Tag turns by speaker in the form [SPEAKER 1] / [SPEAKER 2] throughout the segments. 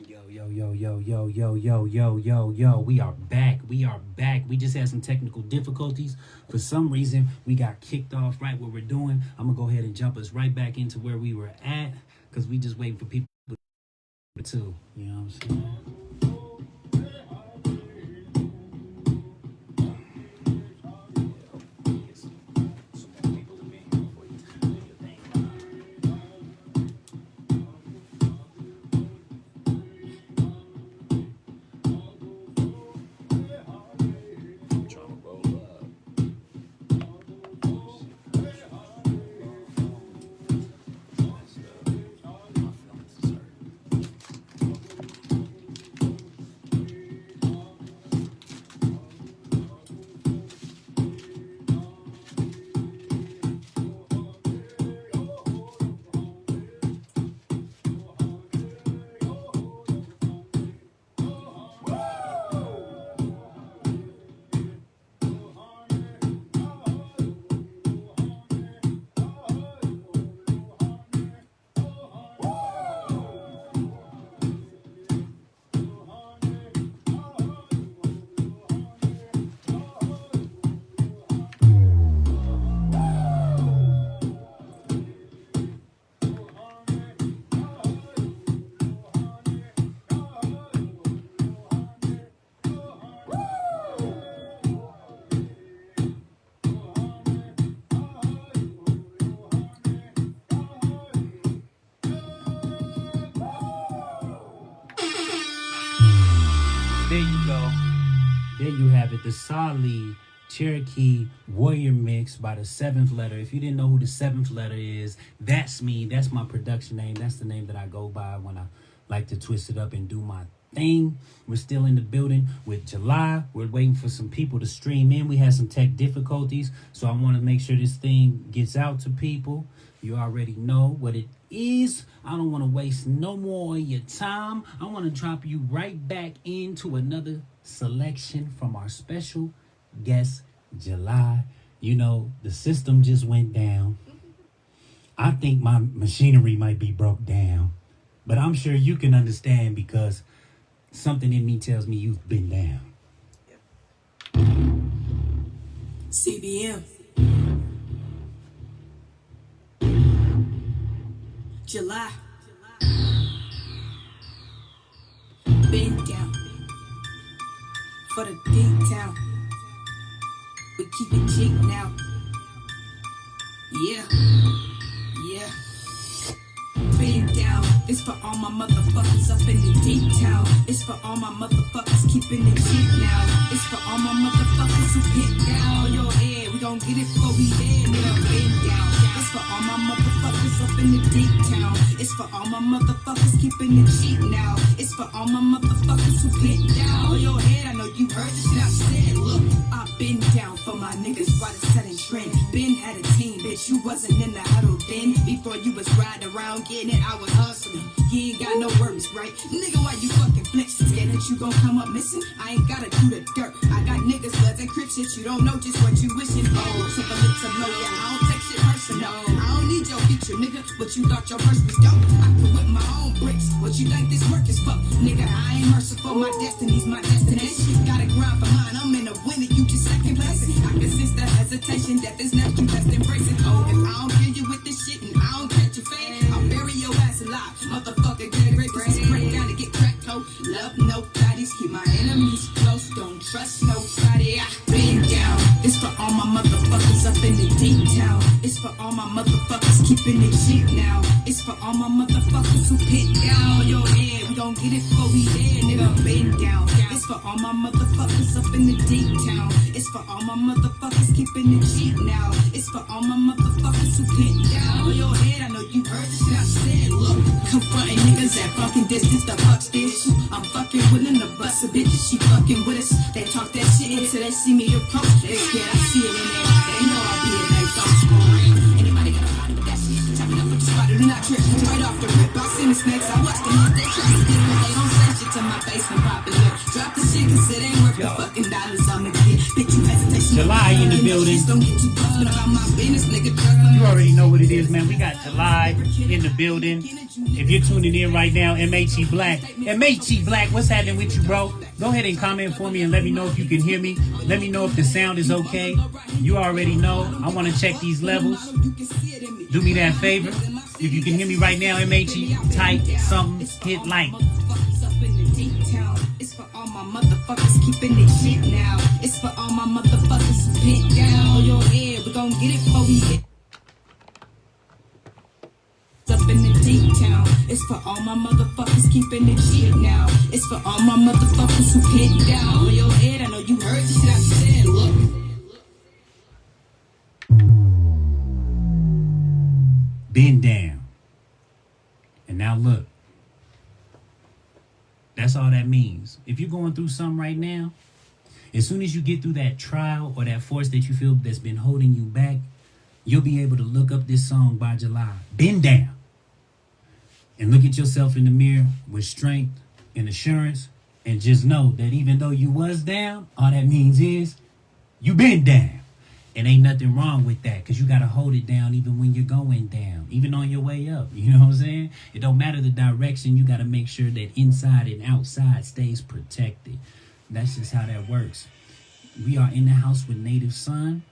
[SPEAKER 1] Yo. We are back. We just had some technical difficulties. For some reason, we got kicked off right what we're doing. I'm going to go ahead and jump us right back into where we were at because we just waiting for people to, you know what I'm saying? There you go. There you have it. The Sali Cherokee Warrior Mix by the Seventh Letter. If you didn't know who the Seventh Letter is, that's me. That's my production name. That's the name that I go by when I like to twist it up and do my thing. We're still in the building with July. We're waiting for some people to stream in. We had some tech difficulties, so I want to make sure this thing gets out to people. You already know what it is. I don't want to waste no more of your time. I want to drop you right back into another selection from our special guest, July. You know, the system just went down. I think my machinery might be broke down, but I'm sure you can understand because something in me tells me you've been down.
[SPEAKER 2] CBM. July. Been down for the deep town. We keep it cheap now. Yeah. Been down. It's for all my motherfuckers up in the deep town. It's for all my motherfuckers keeping it cheap now. It's for all my motherfuckers who get down your head. We gon' get it before we dead, nigga. Been down. It's for all my motherfuckers up in the deep town. It's for all my motherfuckers keeping it cheap now. It's for all my motherfuckers who get down your head. I know you heard the shit I said. Look, I've been down for my niggas by the setting trend. Been had a team, bitch. You wasn't in the huddle then. Before you was riding around getting it, I was hustling. You ain't got no worries, right? Nigga, why you fucking flex? Scared that you gon' come up missing? I ain't gotta do the dirt. I got niggas, bloods, and crip shit. You don't know just what you wishing. Oh, took a lick to know ya. I don't take shit personal. I don't need your feature, nigga. But you thought your verse was dope. I can whip my own bricks. What you think this work is for? Nigga, I ain't merciful. My destiny's my destination. Gotta grind for mine. I'm in a winner. You just second place. I can sense the hesitation. Death is next. You best embrace it. Oh, if I don't kill you with this shit and I don't catch your fade, I'll bury your ass alive. Motherfucker, get ready. Cause this break gotta get cracked, ho. Love nobody. Keep my enemies close. Don't trust nobody. I been down. It's for all my motherfuckers up in the deep town. It's for all my motherfuckers keeping it cheap now. It's for all my motherfuckers who pit down your head. We gon' get it before we dead, nigga. Been down. It's for all my motherfuckers up in the deep town. It's for all my motherfuckers keeping it cheap now. It's for all my motherfuckers who pit down your head. I know you heard the shit I said. Look, confronting niggas at fucking distance. The fuck's this? I'm fucking willing to bust a bitch if she fucking with us. They talk that shit until they see me approach. They scared I see it in there. They know I'll be a nice dog. Anybody got a body with that shit? Chop it up with the spider, do not trip. Right off the rip, I seen the snakes. I watch them eat they try to get, but they don't say shit to my face and pop it up. Drop the shit cause it ain't worth the fucking dollars I'ma get. Bitch, you hesitation
[SPEAKER 1] July in the building. You already know what it is, man. We got July in the building. If you're tuning in right now, MHE Black. MHE Black, what's happening with you, bro? Go ahead and comment for me and let me know if you can hear me. Let me know if the sound is okay. You already know. I want to check these levels. Do me that favor. If you can hear me right now, MHE, type something, hit like. It's for all my motherfuckers keeping it shit now. It's for all my motherfuckers who bent down your head. We gon' get it before we get up in the deep town. It's for all my motherfuckers keeping it shit now. It's for all my motherfuckers who bent down on your head. I know you heard the shit I said. Look. Bend down. And now look. That's all that means. If you're going through something right now, as soon as you get through that trial or that force that you feel that's been holding you back, you'll be able to look up this song by July. Bend down. And look at yourself in the mirror with strength and assurance. And just know that even though you was down, all that means is you been down. And ain't nothing wrong with that, because you got to hold it down even when you're going down, even on your way up. You know what I'm saying? It don't matter the direction. You got to make sure that inside and outside stays protected. That's just how that works. We are in the house with Native Son.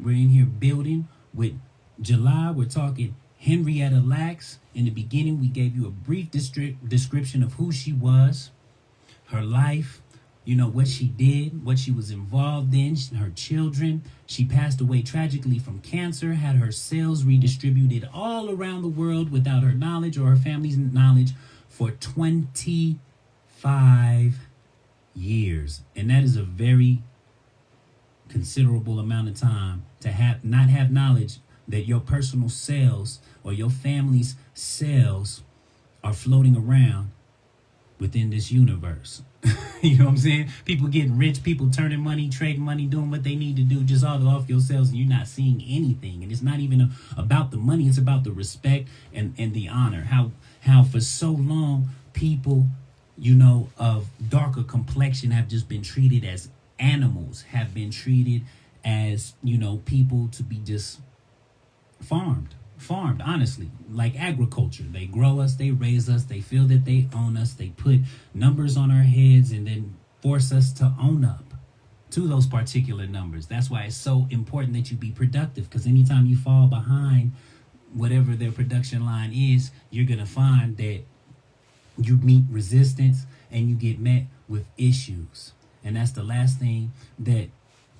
[SPEAKER 1] We're in here building with July. We're talking Henrietta Lacks. In the beginning, we gave you a brief description of who she was, her life, you know, what she did, what she was involved in, her children. She passed away tragically from cancer, had her cells redistributed all around the world without her knowledge or her family's knowledge for 25 years. And that is a very considerable amount of time to not have knowledge that your personal cells or your family's cells are floating around within this universe. You know what I'm saying? People getting rich, people turning money, trading money, doing what they need to do just all off yourselves, and you're not seeing anything. And it's not even about the money, it's about the respect and the honor. How for so long people, you know, of darker complexion have just been treated as animals, have been treated as, you know, people to be just farmed, honestly, like agriculture. They grow us, they raise us, they feel that they own us, they put numbers on our heads and then force us to own up to those particular numbers. That's why it's so important that you be productive, because anytime you fall behind whatever their production line is, you're going to find that you meet resistance and you get met with issues. And that's the last thing that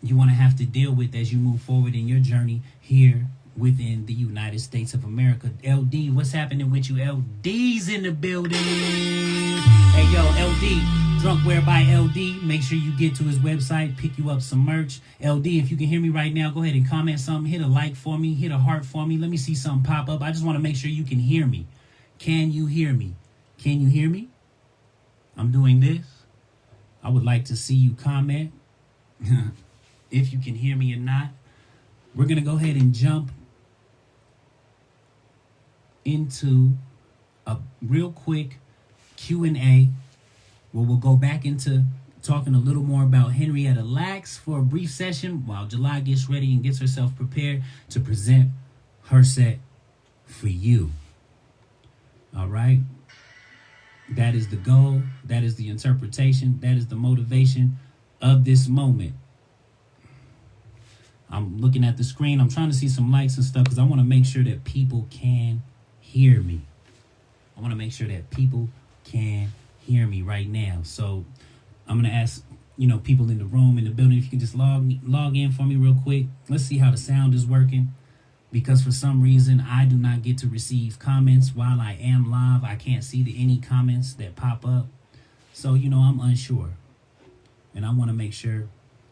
[SPEAKER 1] you want to have to deal with as you move forward in your journey here within the United States of America. LD, what's happening with you? LD's in the building. Hey, yo, LD, Drunkwear by LD. Make sure you get to his website, pick you up some merch. LD, if you can hear me right now, go ahead and comment something. Hit a like for me. Hit a heart for me. Let me see something pop up. I just want to make sure you can hear me. Can you hear me? Can you hear me? I'm doing this. I would like to see you comment if you can hear me or not. We're going to go ahead and jump into a real quick Q&A where we'll go back into talking a little more about Henrietta Lacks for a brief session while July gets ready and gets herself prepared to present her set for you. All right. That is the goal. That is the interpretation. That is the motivation of this moment. I'm looking at the screen. I'm trying to see some likes and stuff because I want to make sure that people can hear me. I want to make sure that people can hear me right now. So I'm going to ask, you know, people in the room, in the building, if you can just log in for me real quick. Let's see how the sound is working. Because for some reason, I do not get to receive comments while I am live. I can't see any comments that pop up. So, you know, I'm unsure. And I want to make sure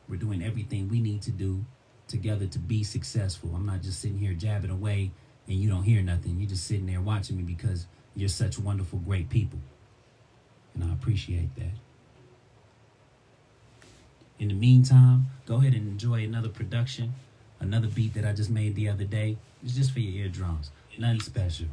[SPEAKER 1] we're doing everything we need to do together to be successful. I'm not just sitting here jabbing away and you don't hear nothing. You're just sitting there watching me because you're such wonderful, great people. And I appreciate that. In the meantime, go ahead and enjoy another production. Another beat that I just made the other day. It's just for your eardrums. Nothing special.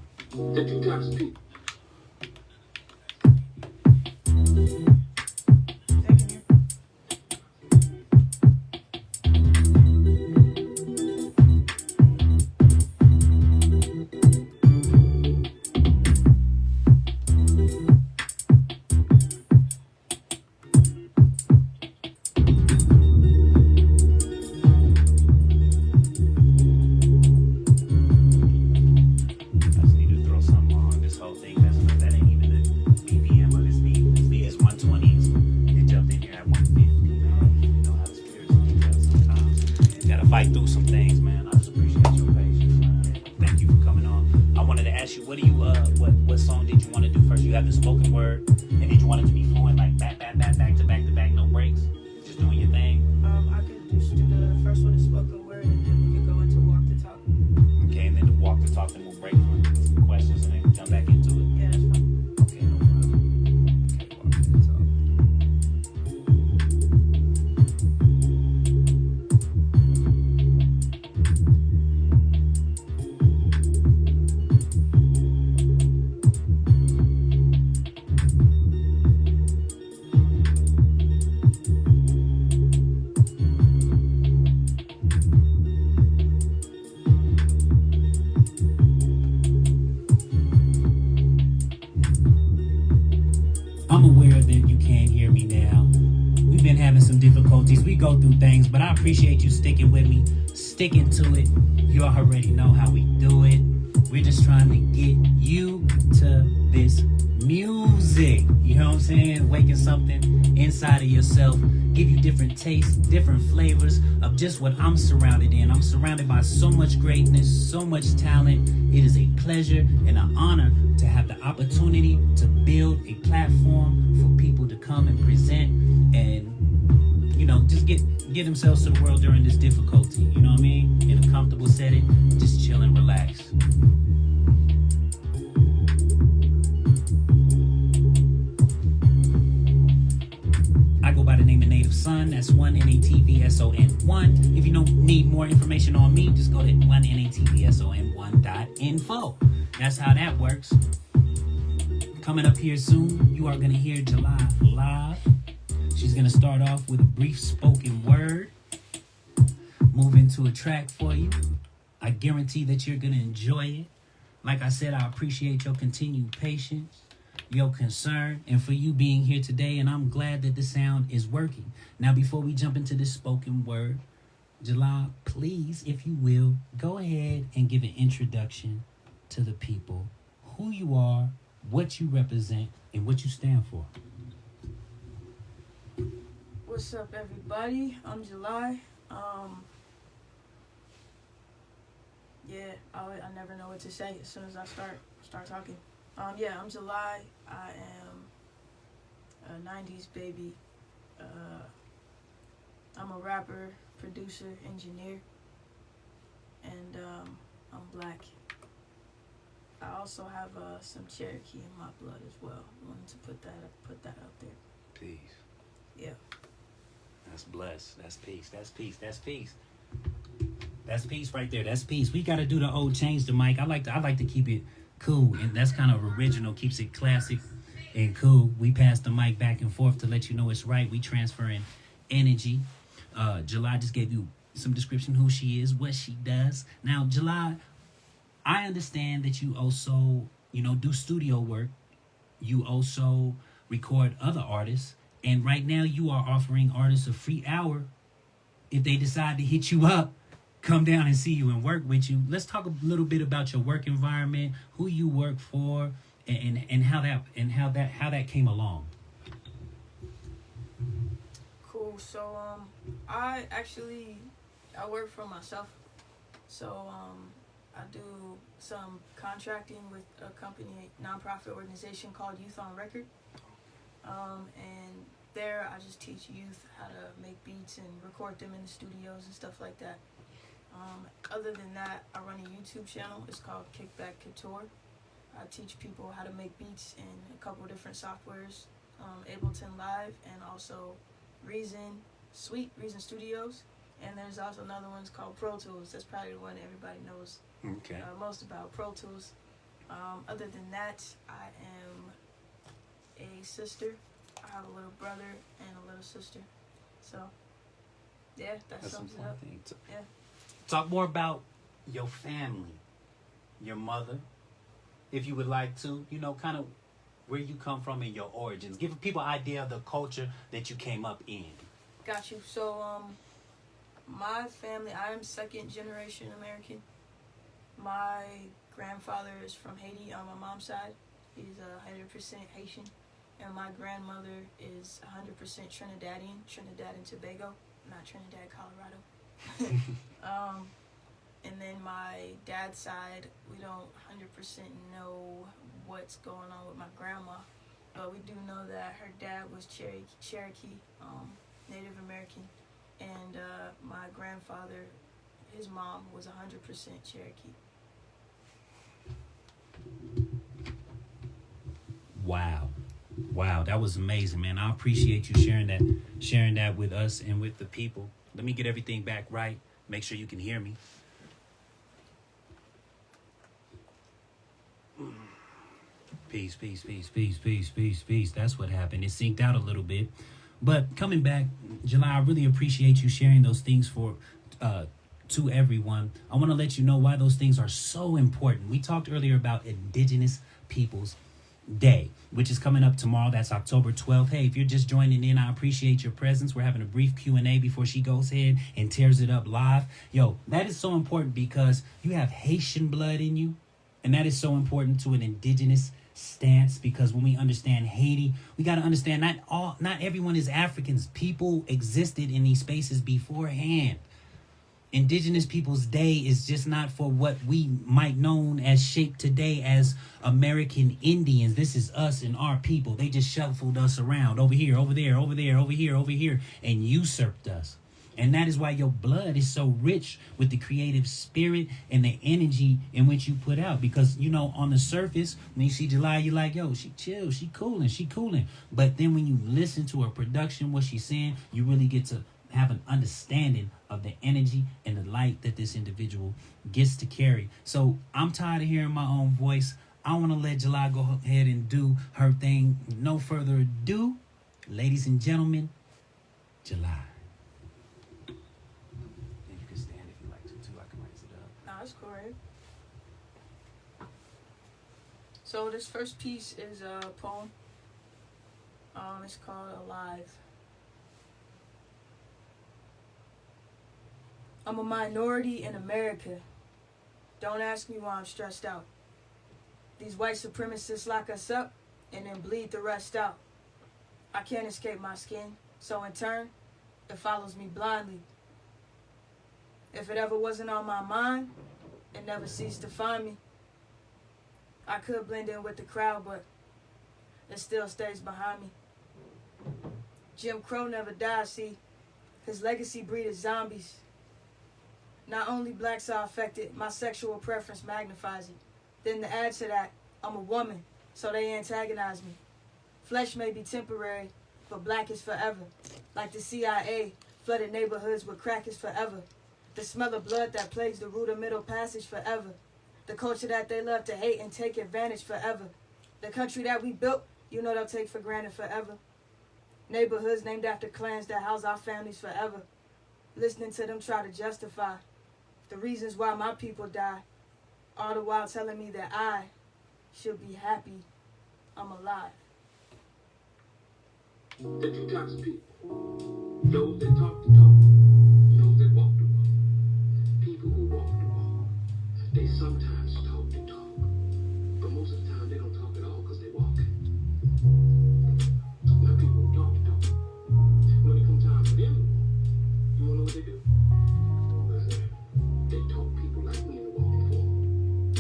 [SPEAKER 1] fight through some things, man. I just appreciate your patience, man. Thank you for coming on. I wanted to ask you, what do you what song did you want to do first? You have the spoken word, and did you want it to be flowing like back to back, no breaks, just doing your thing?
[SPEAKER 2] I could just do the first one, the spoken word, and then we could go into walk the talk.
[SPEAKER 1] Okay, and then the walk the talk, then we'll break for some questions and then jump back into it.
[SPEAKER 2] Yeah, that's fine.
[SPEAKER 1] Okay, no problem. Okay, walk the talk. I'm aware that you can't hear me now. We've been having some difficulties. We go through things, but I appreciate you sticking with me, sticking to it. You already know how we do it. We're just trying to get you to this music. You know what I'm saying? Waking something inside of yourself, give you different tastes, different flavors of just what I'm surrounded in. I'm surrounded by so much greatness, so much talent. It is a pleasure and an honor to have the opportunity to build a platform for people to come and present and, you know, just get themselves to the world during this difficulty. You know what I mean? In a comfortable setting, just chill and relax. I go by the name of Native Son. That's 1NATVSON1. If you don't need more information on me, just go to 1NATVSON1.info. That's how that works. Coming up here soon, you are going to hear July live. She's going to start off with a brief spoken word, move into a track for you. I guarantee that you're going to enjoy it. Like I said, I appreciate your continued patience, your concern, and for you being here today, and I'm glad that the sound is working. Now, before we jump into this spoken word, July, please, if you will, go ahead and give an introduction to the people, who you are, what you represent, and what you stand for.
[SPEAKER 2] What's up, everybody? I'm July. I never know what to say as soon as I start talking. I'm July. I am a 90s baby. I'm a rapper, producer, engineer, and I'm black. I also have some Cherokee in my blood as well. I wanted to put that out there.
[SPEAKER 1] Peace.
[SPEAKER 2] Yeah.
[SPEAKER 1] That's blessed. That's peace. That's peace. That's peace. That's peace right there. That's peace. We got to do the old change the mic. I like to keep it cool, and that's kind of original. Keeps it classic and cool. We pass the mic back and forth to let you know it's right. We transferring energy. July just gave you some description who she is, what she does. Now, July, I understand that you also, do studio work. You also record other artists. And right now you are offering artists a free hour. If they decide to hit you up, come down and see you and work with you. Let's talk a little bit about your work environment, who you work for, and how that came along.
[SPEAKER 2] Cool. So I work for myself. So I do some contracting with a company, a nonprofit organization called Youth on Record. And there I just teach youth how to make beats and record them in the studios and stuff like that. Other than that, I run a YouTube channel. It's called Kickback Couture. I teach people how to make beats in a couple different softwares, Ableton Live and also Reason Studios. And there's also another one called Pro Tools. That's probably the one everybody knows most about, Pro Tools. Other than that, I am a sister. I have a little brother and a little sister. So, yeah, that sums it up. Yeah.
[SPEAKER 1] Talk more about your family, your mother, if you would like to, kind of where you come from and your origins. Give people an idea of the culture that you came up in.
[SPEAKER 2] Got you. So, my family, I am second generation American. My grandfather is from Haiti on my mom's side. He's 100% Haitian. And my grandmother is 100% Trinidad and Tobago, not Trinidad, Colorado.
[SPEAKER 3] And then my dad's side, we don't 100% know what's going on with my grandma, but we do know that her dad was Cherokee, Native American, and my grandfather, his mom was 100% Cherokee.
[SPEAKER 1] Wow, that was amazing, man. I appreciate you sharing that with us and with the people. Let me get everything back right. Make sure you can hear me. Peace. That's what happened. It synced out a little bit. But coming back, July, I really appreciate you sharing those things to everyone. I want to let you know why those things are so important. We talked earlier about Indigenous Peoples Day, which is coming up tomorrow. That's October 12th. Hey, if you're just joining in, I appreciate your presence. We're having a brief Q&A before she goes ahead and tears it up live. Yo, that is so important because you have Haitian blood in you, and that is so important to an indigenous stance, because when we understand Haiti, we got to understand not everyone is Africans. People existed in these spaces beforehand. Indigenous Peoples Day is just not for what we might known as shaped today as American Indians. This is us and our people. They just shuffled us around over here, over there, over there, over here, over here, and usurped us. And that is why your blood is so rich with the creative spirit and the energy in which you put out. Because, you know, on the surface, when you see July, you're like, yo, she chill, she cooling. But then when you listen to her production, what she's saying, you really get to have an understanding of the energy and the light that this individual gets to carry. So I'm tired of hearing my own voice. I want to let July go ahead and do her thing. No further ado, ladies and gentlemen, July.
[SPEAKER 3] That's correct. So this first piece is a poem. It's called Alive. I'm a minority in America. Don't ask me why I'm stressed out. These white supremacists lock us up and then bleed the rest out. I can't escape my skin, so in turn, it follows me blindly. If it ever wasn't on my mind, it never ceased to find me. I could blend in with the crowd, but it still stays behind me. Jim Crow never died, see. His legacy breeded zombies. Not only blacks are affected, my sexual preference magnifies it. Then to add to that, I'm a woman, so they antagonize me. Flesh may be temporary, but black is forever. Like the CIA, flooded neighborhoods with crack is forever. The smell of blood that plagues the root of Middle Passage forever. The culture that they love to hate and take advantage forever. The country that we built, you know they'll take for granted forever. Neighborhoods named after clans that house our families forever. Listening to them try to justify the reasons why my people die, all the while telling me that I should be happy I'm alive.
[SPEAKER 4] The two types of people. Those that talk the talk, those that walk the walk. People who walk the walk, they sometimes talk the talk, but most of the time they don't talk at all because they walk. Now people who talk the talk, when it comes time for them, you wanna know what they do? They talk people like me in the walking form.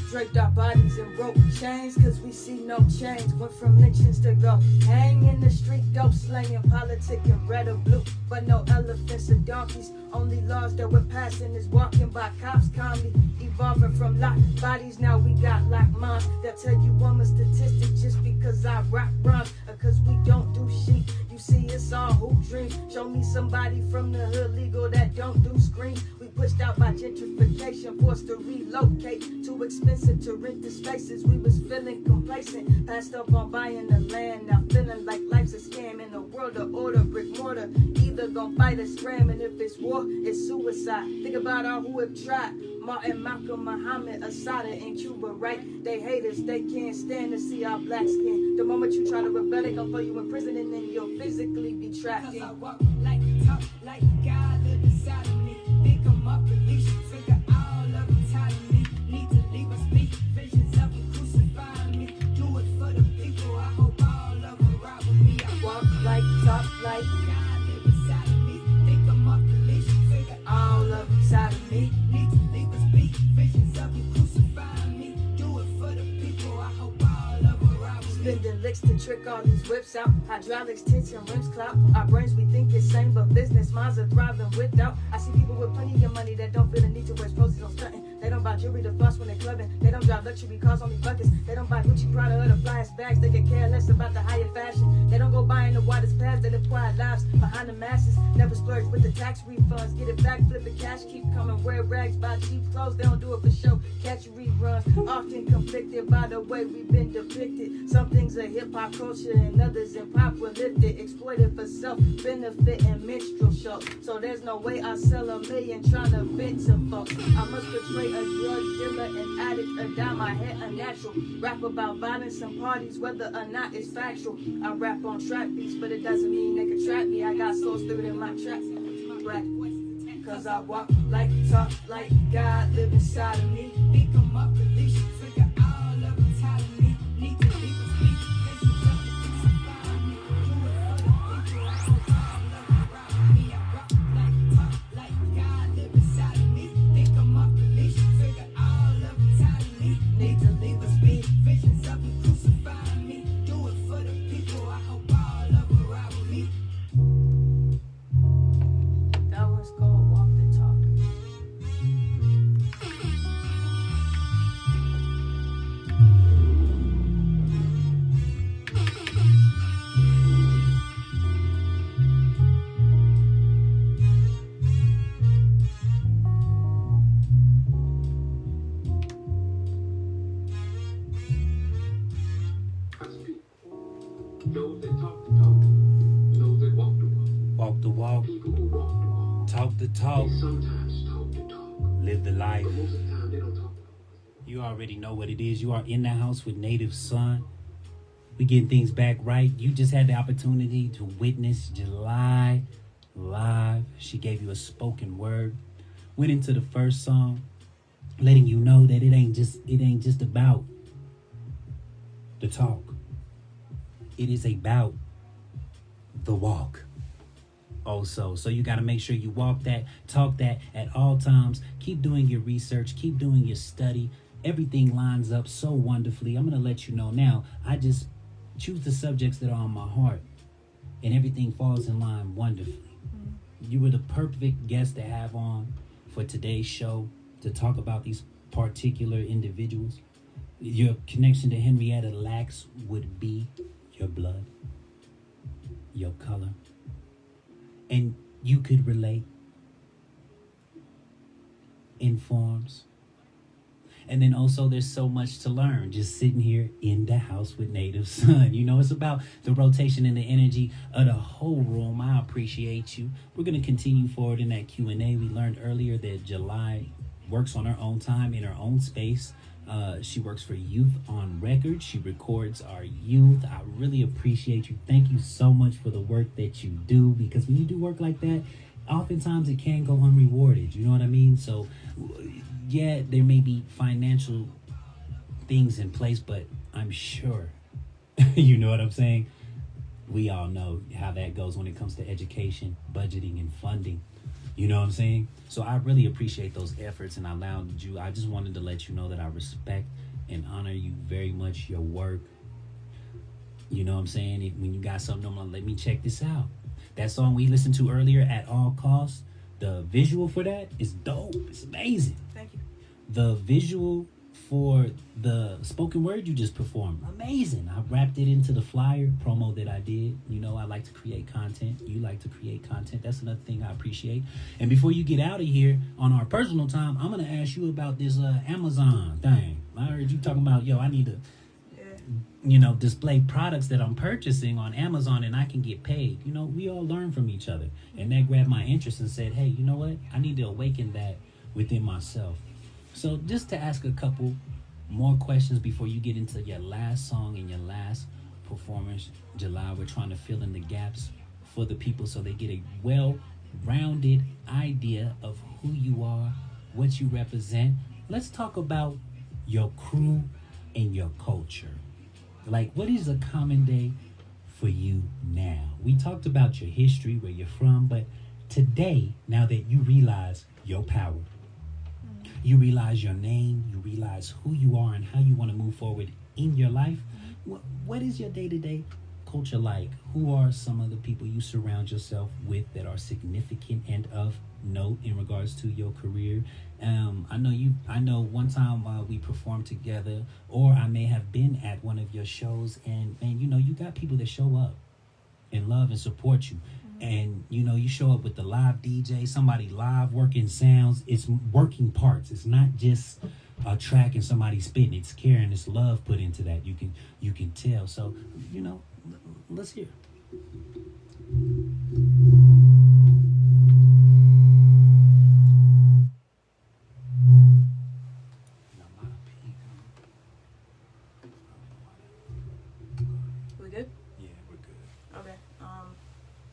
[SPEAKER 3] Draped our bodies in rope chains, cause we see no change. Went from lynchings to go hang in the street, dope slanging, politicking, red or blue. But no elephants or donkeys, only laws that we're passing is walking by cops calmly. Evolving from locked bodies, now we got locked minds. They'll tell you I'm a statistic just because I rock rhymes, or cause we don't do shit. You see, it's all hoop dreams. Show me somebody from the hood legal that don't do screens. We pushed out by gentrification, forced to relocate. Too expensive to rent the spaces. We was feeling complacent, passed up on buying the land. Now feeling like life's a scam in a world of order, brick mortar. Either gon' fight or scram, and if it's war, it's suicide. Think about all who have tried. Martin, Malcolm, Muhammad, Assata, and Cuba, right? They hate us, they can't stand to see our black skin. The moment you try to rebel, they gon' throw you in prison and then you'll physically be trapped in.
[SPEAKER 2] I walk like, talk like God live inside of me. Think I'm up at least, figure all of the time of me. Need to leave us be, visions of them crucifying me. Do it for the people, I hope all of them ride with me.
[SPEAKER 3] I walk like, talk like
[SPEAKER 2] God live inside of me. Think I'm up
[SPEAKER 3] inside of me. Need to leave us be. Visions of you crucifying me. Do it for the people. I hope all of them ride with me. Spending licks to trick all these whips out. Hydraulics, tension, rims clout. Our brains we think it's same, but business minds are thriving without. I see people with plenty of money that don't feel the need to waste proceeds on stunting. They don't buy jewelry to floss when they clubbing. They don't drive luxury cars, only buckets. They don't buy Gucci, Prada, or the flyest bags. They could care less about the higher fashion. They don't go buying the widest paths. They live quiet lives behind the masses. Never splurge with the tax refunds. Get it back, flip the cash, keep coming. Wear rags, buy cheap clothes. They don't do it for show. Catch reruns. Often conflicted by the way we've been depicted. Some things are hip hop culture and others in pop were lifted. Exploited for self benefit and minstrel show. So there's no way I sell a million trying to vent to folks. I must portray a drug dealer, an addict, a dime, my head unnatural. Rap about violence and parties, whether or not it's factual. I rap on trap beats, but it doesn't mean they can trap me. I got soul spirit in my trap. Cause I walk like, talk like God live inside of me. Think I'm up, release, figure all of it's out of me. Need to leave a speak, visions of the crucify me. Do it for the people, I hope all of them ride with me. I rock like, talk like God live inside of me. Think I'm up, release, figure all of it's out of me. Need to leave a speak, visions of the crucify me. Do it for the people, I hope all of them ride with me. That was called Walk the Talk.
[SPEAKER 4] Us people. Those that talk the talk. Those that walk the walk.
[SPEAKER 1] Walk the walk,
[SPEAKER 4] People who walk the walk.
[SPEAKER 1] talk the talk,
[SPEAKER 4] They sometimes talk the talk.
[SPEAKER 1] live the life.
[SPEAKER 4] But most of the time they don't talk.
[SPEAKER 1] You already know what it is. You are in the house with Native Son. We getting things back right. You just had the opportunity to witness July live. She gave you a spoken word. Went into the first song, letting you know that it ain't just about the talk. It is about the walk. Also, so you got to make sure you walk that, talk that at all times. Keep doing your research, keep doing your study. Everything lines up so wonderfully. I'm going to let you know now. I just choose the subjects that are on my heart, and everything falls in line wonderfully. You were the perfect guest to have on for today's show to talk about these particular individuals. Your connection to Henrietta Lacks would be your blood, your color, and you could relate, informs. And then also there's so much to learn just sitting here in the house with Native Son. You know, it's about the rotation and the energy of the whole room. I appreciate you. We're going to continue forward in that Q&A. We learned earlier that July works on her own time in her own space. She works for Youth on Record. She records our youth. I really appreciate you. Thank you so much for the work that you do, because when you do work like that, oftentimes it can go unrewarded. You know what I mean? So yeah, there may be financial things in place, but I'm sure, you know what I'm saying? We all know how that goes when it comes to education, budgeting, and funding. You know what I'm saying? So I really appreciate those efforts, and I allowed you. I just wanted to let you know that I respect and honor you very much, your work. You know what I'm saying? When you got something, I'm like, let me check this out. That song we listened to earlier, At All Costs, the visual for that is dope. It's amazing.
[SPEAKER 3] Thank you.
[SPEAKER 1] The visual for the spoken word you just performed, amazing. I wrapped it into the flyer promo that I did. You know, I like to create content. You like to create content. That's another thing I appreciate. And before you get out of here on our personal time, I'm going to ask you about this Amazon thing. I heard you talking about, I need to, display products that I'm purchasing on Amazon and I can get paid. You know, we all learn from each other. And that grabbed my interest and said, hey, you know what? I need to awaken that within myself. So just to ask a couple more questions before you get into your last song and your last performance, July, we're trying to fill in the gaps for the people so they get a well-rounded idea of who you are, what you represent. Let's talk about your crew and your culture. Like, what is a common day for you now? We talked about your history, where you're from, but today, now that you realize your power. You realize your name, you realize who you are and how you want to move forward in your life. What is your day-to-day culture like? Who are some of the people you surround yourself with that are significant and of note in regards to your career? I know one time we performed together, or I may have been at one of your shows, and you got people that show up and love and support you. And you show up with the live DJ, somebody live working sounds. It's working parts. It's not just a track and somebody spitting. It's care and it's love put into that. You can tell. So let's hear.
[SPEAKER 3] We good?
[SPEAKER 1] Yeah, we're good.
[SPEAKER 3] Okay.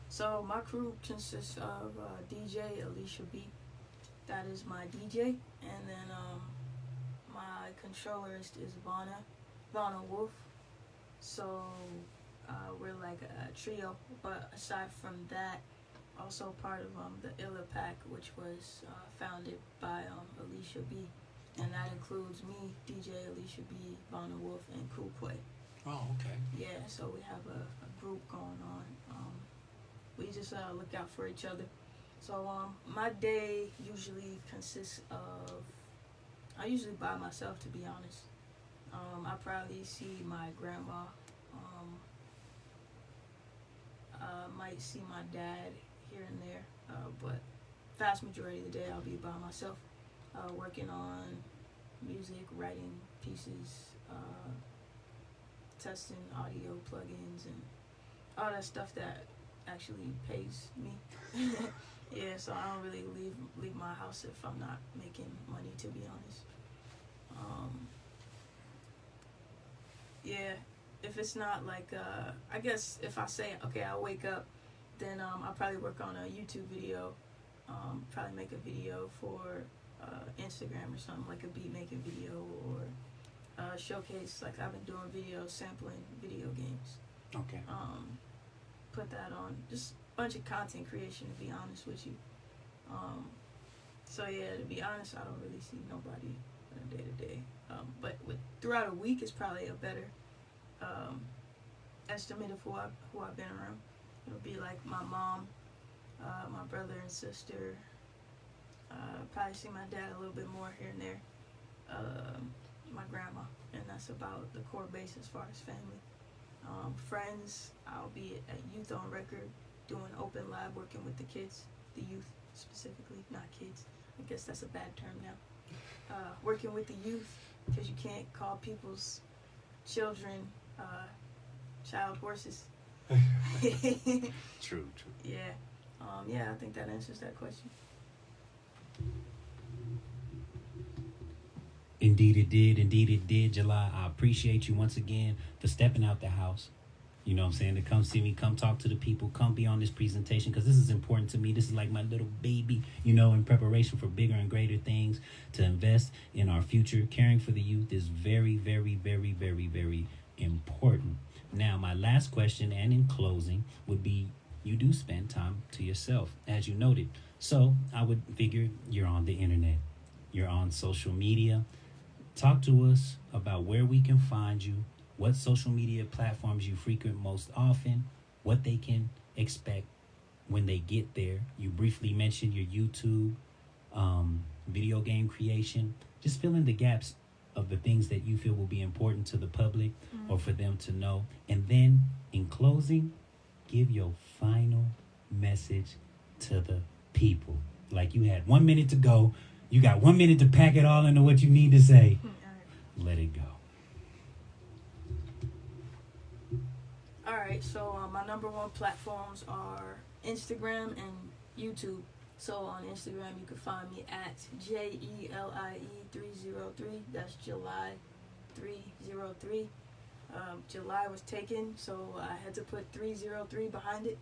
[SPEAKER 3] So my crew consists of DJ Alicia B. That is my DJ, and then my controllerist is Vanna Wolf. So we're like a trio. But aside from that, also part of the Ep5, which was founded by Alicia B. And that includes me, DJ Alicia B, Vanna Wolf, and Cool Quay.
[SPEAKER 1] Oh, okay.
[SPEAKER 3] Yeah, so we have a group going on. We just look out for each other. So my day usually consists of, I usually by myself, to be honest. I probably see my grandma. Might see my dad here and there, but vast majority of the day I'll be by myself, working on music, writing pieces, testing audio plugins, and all that stuff that actually pays me. Yeah, so I don't really leave my house if I'm not making money, to be honest. Yeah, if it's not like, I guess if I say, okay, I wake up, then I'll probably work on a YouTube video, probably make a video for Instagram or something, like a beat making video, or showcase, like I've been doing videos sampling video games.
[SPEAKER 1] Okay.
[SPEAKER 3] Put that on, just a bunch of content creation, to be honest with you. So yeah, to be honest, I don't really see nobody on a day-to-day. But throughout a week is probably a better estimate of who I've been around. It'll be like my mom, my brother and sister, probably see my dad a little bit more here and there, my grandma, and that's about the core base as far as family. Friends, I'll be at Youth on Record doing open lab, working with the kids, the youth specifically, not kids. I guess that's a bad term now. Working with the youth, because you can't call people's children child horses.
[SPEAKER 1] True.
[SPEAKER 3] Yeah. Yeah, I think that answers that question.
[SPEAKER 1] Indeed it did, July. I appreciate you once again for stepping out the house. You know what I'm saying? To come see me, come talk to the people, come be on this presentation, because this is important to me. This is like my little baby, in preparation for bigger and greater things, to invest in our future. Caring for the youth is very, very, very, very, very important. Now, my last question, and in closing, would be, you do spend time to yourself, as you noted. So I would figure you're on the internet. You're on social media. Talk to us about where we can find you, what social media platforms you frequent most often, what they can expect when they get there. You briefly mentioned your YouTube, video game creation. Just fill in the gaps of the things that you feel will be important to the public or for them to know. And then, in closing, give your final message to the people. Like, you had 1 minute to go. You got 1 minute to pack it all into what you need to say. Let it go.
[SPEAKER 3] Alright, so my number one platforms are Instagram and YouTube. So on Instagram, you can find me at JELIE303. That's July 303. July was taken, so I had to put 303 behind it.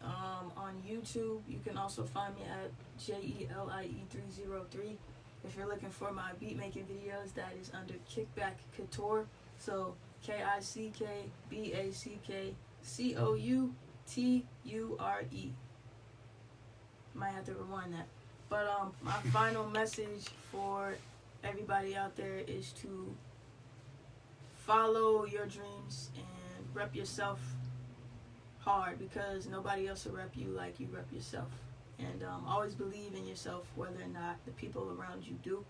[SPEAKER 3] On YouTube, you can also find me at JELIE303. If you're looking for my beat making videos, that is under Kickback Couture. So KICKBACKCOUTURE. Might have to rewind that. But my final message for everybody out there is to follow your dreams and rep yourself hard, because nobody else will rep you like you rep yourself. And always believe in yourself, whether or not the people around you do.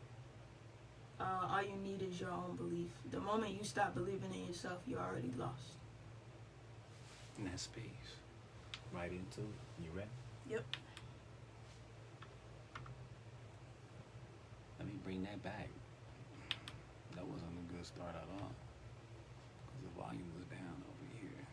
[SPEAKER 3] All you need is your own belief. The moment you stop believing in yourself, you're already lost.
[SPEAKER 1] And that space. Right into it. You ready?
[SPEAKER 3] Yep.
[SPEAKER 1] Let me bring that back. That wasn't a good start at all. Because the volume was down over here.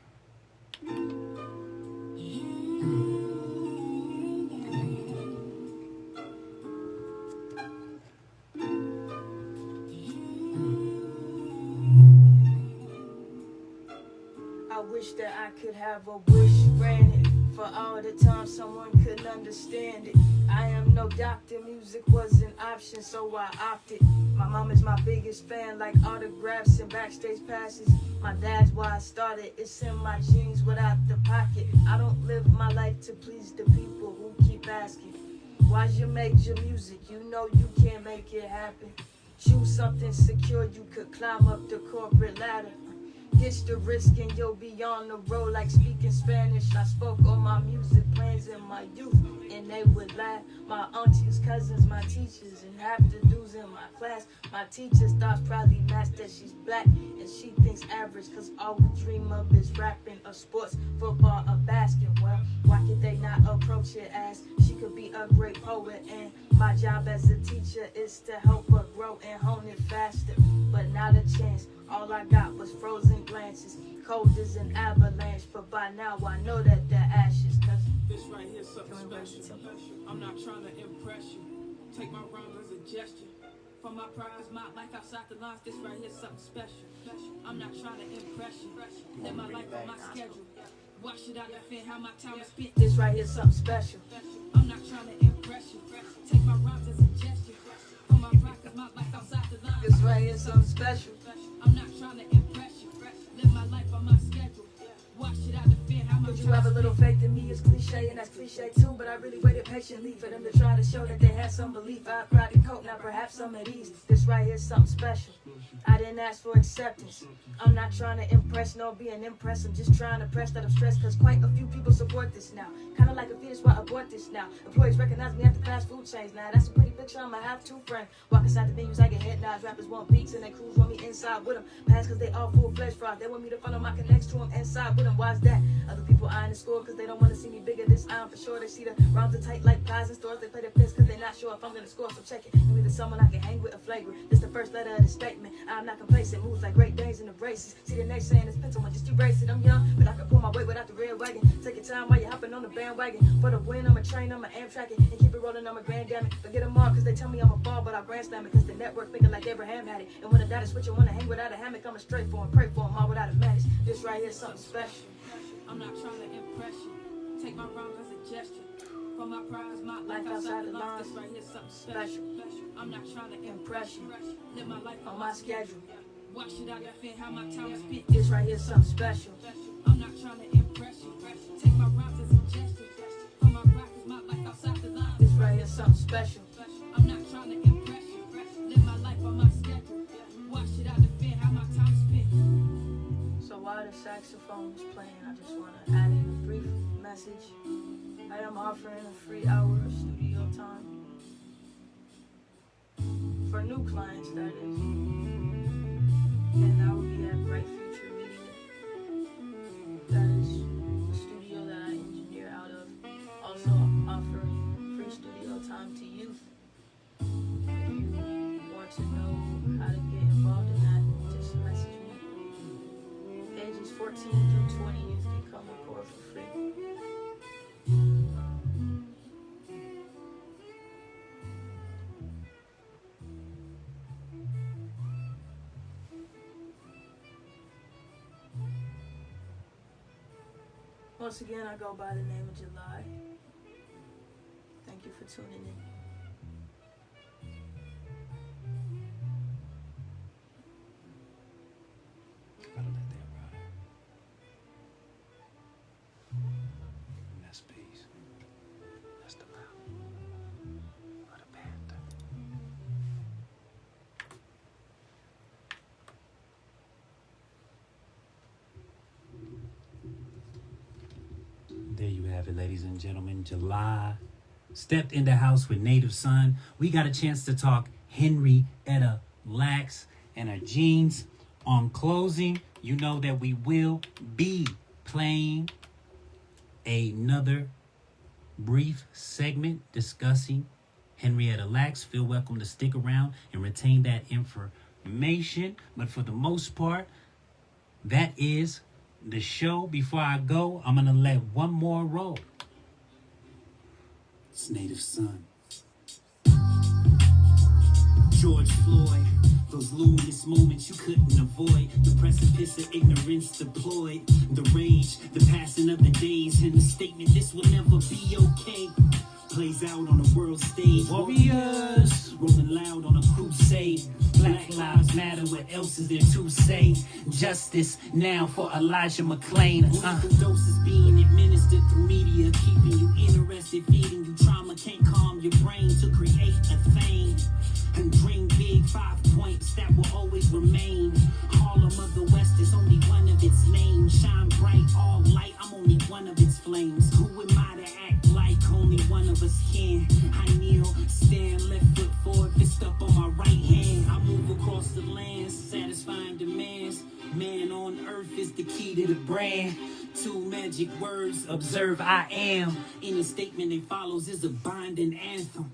[SPEAKER 3] I wish that I could have a wish granted for all the time someone couldn't understand it. I am no doctor, music was an option, so I opted. My mom is my biggest fan, like autographs and backstage passes. My dad's why I started, it's in my genes without the pocket. I don't live my life to please the people who keep asking, why'd you make your music? You know you can't make it happen. Choose something secure, you could climb up the corporate ladder. Ditch the risk and you'll be on the road like speaking Spanish. I spoke on my music plans in my youth and they would laugh. My aunties, cousins, my teachers, and half the dudes in my class. My teacher starts proudly mad that she's black and she thinks average, cause all we dream of is rapping or sports, football or basketball. Well, why could they not approach it as she could be a great poet? And my job as a teacher is to help her grow and hone it faster. But not a chance, all I got was frozen glances, cold as an avalanche. But by now I know that they're ashes, cause
[SPEAKER 4] This right here something special. I'm not trying to impress you. Take my rhymes as a gesture. For my pride is my life outside the lines. This right here something special. I'm not trying to impress you. Live my life on my schedule. Why should I defend how my time is spent?
[SPEAKER 3] this right here something special.
[SPEAKER 4] I'm not trying to impress you. Take my rhymes as a gesture. For my pride is my life outside the lines.
[SPEAKER 3] This right here something special.
[SPEAKER 4] I'm not trying to impress you. Live my life on my schedule. Why should I defend how my
[SPEAKER 3] Could you have a little faith in me? It's cliche and that's cliche too, but I really waited patiently for them to try to show that they had some belief. I cried to cope, now perhaps some of these. This right here something special. I didn't ask for acceptance. I'm not trying to impress nor being impressed. I'm just trying to press that I'm stressed, cause quite a few people support this now. Kinda like a fetus, why abort this now? Employees recognize me at the fast food chains now. That's a pretty picture, I'ma have two friends. Walk inside the venues, I get head nods. Rappers want beats and they crews want me inside with them. Pass cause they all full-fledged frauds. They want me to follow my connects to them inside with them. Why's that? Other people eyeing the score cause they don't wanna see me bigger. This I'm for sure. They see the rounds are tight like pies in stores. They play the fist cause they not sure if I'm gonna score. So check it. You either someone I can hang with or flagrant. This the first letter of the statement. I'm not complacent. Moves like Great Danes in the races. See the next saying it's pencil one, just erase it. I'm young, but I can pull my weight without the red wagon. Take your time while you're hopping on the bandwagon. For the win, I'ma train, I'ma Amtrak it. And keep it rolling, I'ma grand damn it. Forget them all cause they tell me I'm a ball, but I grand slam it. Cause the network thinking like Abraham had it. And when I die to switch, I wanna hang without a hammock. I'ma straight for him, pray for him, all without a match. This right here something special.
[SPEAKER 4] I'm not trying to impress you. Take my rhymes as a gesture. For my pride is my life
[SPEAKER 3] Life
[SPEAKER 4] outside the lines. This right here something special. I'm not trying to impress you. Live my life
[SPEAKER 3] On my schedule.
[SPEAKER 4] Why should I defend how my time is spent?
[SPEAKER 3] This right here something special.
[SPEAKER 4] I'm not trying to impress you. Take my rhymes as a gesture. For my pride is my life outside the lines.
[SPEAKER 3] This right here something special.
[SPEAKER 4] I'm not trying to impress you. Live my life on my schedule. Why should I defend how my time is spent?
[SPEAKER 3] So while the saxophone is playing, I just want to add in a brief message. I am offering a free hour of studio time for new clients, that is. And I will be at Bright Future Media. That is the studio that I engineer out of. Also offering free studio time to youth. If you want to know how to get involved in that, just message me. Ages 14 through 20, you can come record for free. Once again, I go by the name of July. Thank you for tuning in.
[SPEAKER 1] Gotta let that ride. And that's peace. That's the power. There you have it, ladies and gentlemen. July stepped in the house with Native Son. We got a chance to talk Henrietta Lacks and her jeans. On closing, you know that we will be playing another brief segment discussing Henrietta Lacks. Feel welcome to stick around and retain that information. But for the most part, that is the show. Before I go, I'm going to let one more roll. It's Native Son. George Floyd. Those luminous moments you couldn't avoid. The precipice of ignorance deployed. The rage, the passing of the days. And the statement, this will never be okay. Plays out on a world stage. Warriors rolling loud on a crusade. Black lives matter, what else is there to say? Justice now for Elijah McClain. Doses being administered through media, keeping you interested, feeding you trauma. Can't calm your brain to create a thing. And dream big, 5 points that will always remain. Harlem of the West is only one of its names. Shine bright, all light, I'm only one of its flames. Who am I to act like only one of us can? I kneel, stand, left foot forward, fist up on my right hand. I move across the land, satisfying demands. Man on earth is the key to the brand. 2 magic words, observe I am. Any statement that follows is a binding anthem.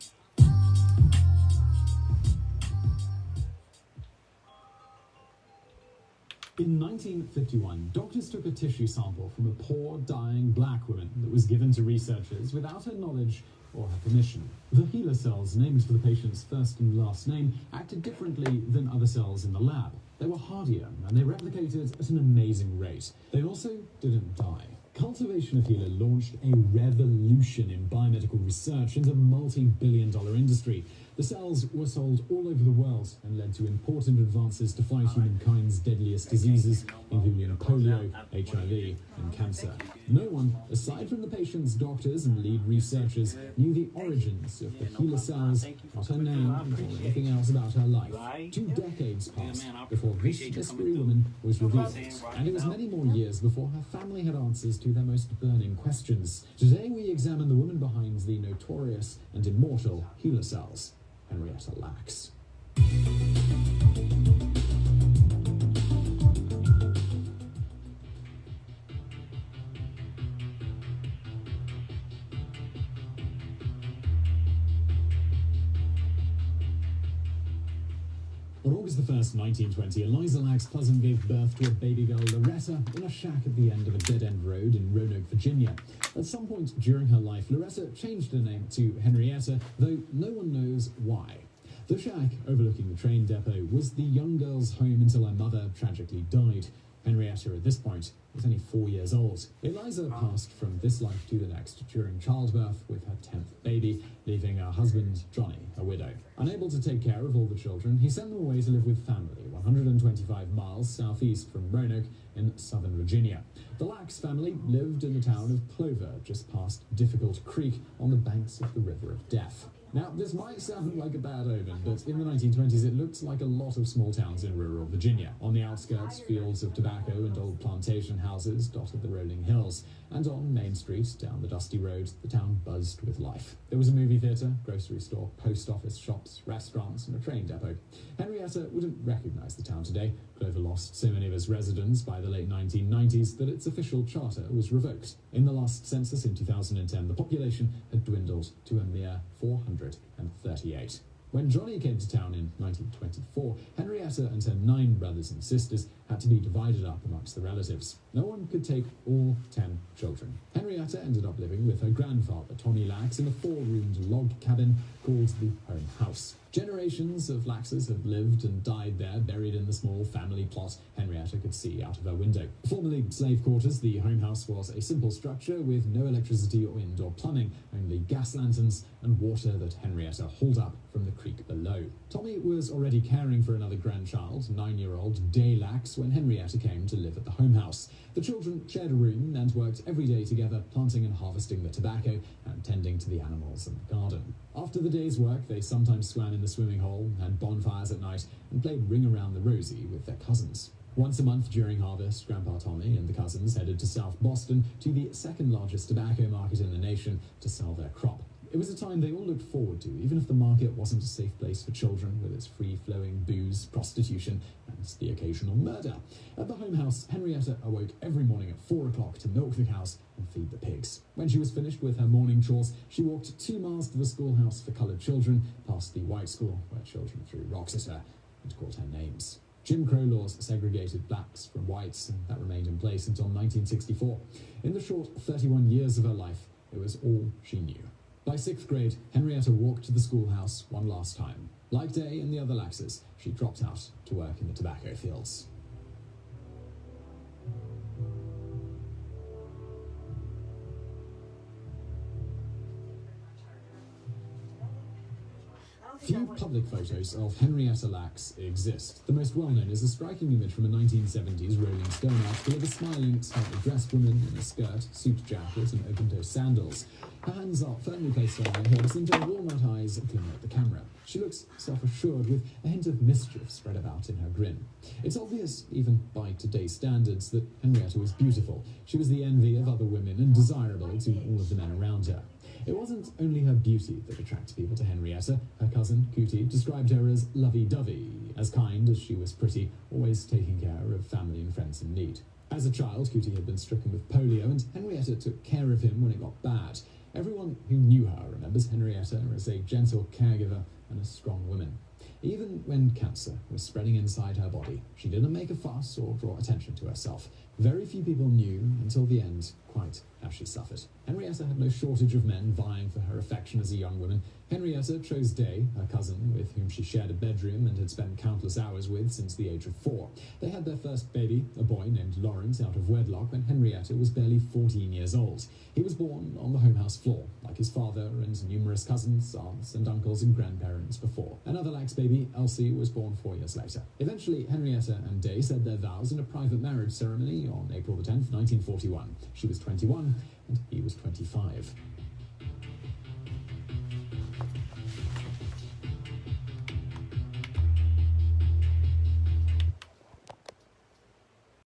[SPEAKER 5] In 1951, doctors took a tissue sample from a poor, dying black woman that was given to researchers without her knowledge or her permission. The HeLa cells, named for the patient's first and last name, acted differently than other cells in the lab. They were hardier, and they replicated at an amazing rate. They also didn't die. Cultivation of HeLa launched a revolution in biomedical research and a multi-billion-dollar industry. The cells were sold all over the world and led to important advances to fight humankind's deadliest diseases, including polio, HIV, and cancer. No one, aside from the patient's doctors and lead researchers, knew the origins of the HeLa cells, not her name, or anything else about her life. 2 decades passed before this mystery woman was revealed, and it was many more years before her family had answers to their most burning questions. Today we examine the woman behind the notorious and immortal HeLa cells, Henrietta Lacks. On August the 1st, 1920, Eliza Lacks Pleasant gave birth to a baby girl, Loretta, in a shack at the end of a dead-end road in Roanoke, Virginia. At some point during her life, Loretta changed her name to Henrietta, though no one knows why. The shack, overlooking the train depot, was the young girl's home until her mother tragically died. Henrietta, at this point, was only 4 years old. Eliza passed from this life to the next during childbirth with her 10th baby, leaving her husband, Johnny, a widow. Unable to take care of all the children, he sent them away to live with family 125 miles southeast from Roanoke in southern Virginia. The Lacks family lived in the town of Clover, just past Difficult Creek on the banks of the River of Death. Now, this might sound like a bad omen, but in the 1920s it looked like a lot of small towns in rural Virginia. On the outskirts, fields of tobacco and old plantation houses dotted the rolling hills. And on Main Street, down the dusty road, the town buzzed with life. There was a movie theatre, grocery store, post office, shops, restaurants, and a train depot. Henrietta wouldn't recognise the town today. Clover lost so many of its residents by the late 1990s that its official charter was revoked. In the last census in 2010, the population had dwindled to a mere 438. When Johnny came to town in 1924, Henrietta and her 9 brothers and sisters had to be divided up amongst the relatives. No one could take all 10 children. Henrietta ended up living with her grandfather, Tommy Lacks, in a 4-roomed log cabin called the home house. Generations of Laxes had lived and died there, buried in the small family plot Henrietta could see out of her window. Formerly slave quarters, the home house was a simple structure with no electricity or indoor plumbing, only gas lanterns and water that Henrietta hauled up from the creek below. Tommy was already caring for another grandchild, 9-year-old Day Lacks, when Henrietta came to live at the home house. The children shared a room and worked every day together, planting and harvesting the tobacco and tending to the animals in the garden. After the day's work, they sometimes swam in the swimming hole, had bonfires at night, and played Ring Around the Rosie with their cousins. Once a month during harvest, Grandpa Tommy and the cousins headed to South Boston to the second largest tobacco market in the nation to sell their crop. It was a time they all looked forward to, even if the market wasn't a safe place for children with its free-flowing booze, prostitution, and the occasional murder. At the home house, Henrietta awoke every morning at 4 o'clock to milk the cows and feed the pigs. When she was finished with her morning chores, she walked 2 miles to the schoolhouse for coloured children, past the white school where children threw rocks at her and called her names. Jim Crow laws segregated blacks from whites, and that remained in place until 1964. In the short 31 years of her life, it was all she knew. By 6th grade, Henrietta walked to the schoolhouse one last time. Like Day and the other Laxes, she dropped out to work in the tobacco fields. Few public photos of Henrietta Lacks exist. The most well-known is a striking image from a 1970s Rolling Stone article of a smiling, smartly dressed woman in a skirt, suit jacket and open-toe sandals. Her hands are firmly placed on her hips and her walnut eyes gleam at the camera. She looks self-assured with a hint of mischief spread about in her grin. It's obvious, even by today's standards, that Henrietta was beautiful. She was the envy of other women and desirable to all of the men around her. It wasn't only her beauty that attracted people to Henrietta. Her cousin, Cootie, described her as lovey-dovey, as kind as she was pretty, always taking care of family and friends in need. As a child, Cootie had been stricken with polio, and Henrietta took care of him when it got bad. Everyone who knew her remembers Henrietta as a gentle caregiver and a strong woman. Even when cancer was spreading inside her body, she didn't make a fuss or draw attention to herself. Very few people knew, until the end, quite how she suffered. Henrietta had no shortage of men vying for her affection as a young woman. Henrietta chose Day, her cousin, with whom she shared a bedroom and had spent countless hours with since the age of 4. They had their first baby, a boy named Lawrence, out of wedlock when Henrietta was barely 14 years old. He was born on the home house floor, like his father and numerous cousins, aunts and uncles and grandparents before. Another Lax baby, Elsie, was born 4 years later. Eventually, Henrietta and Day said their vows in a private marriage ceremony on April the 10th, 1941. She was 21 and he was 20.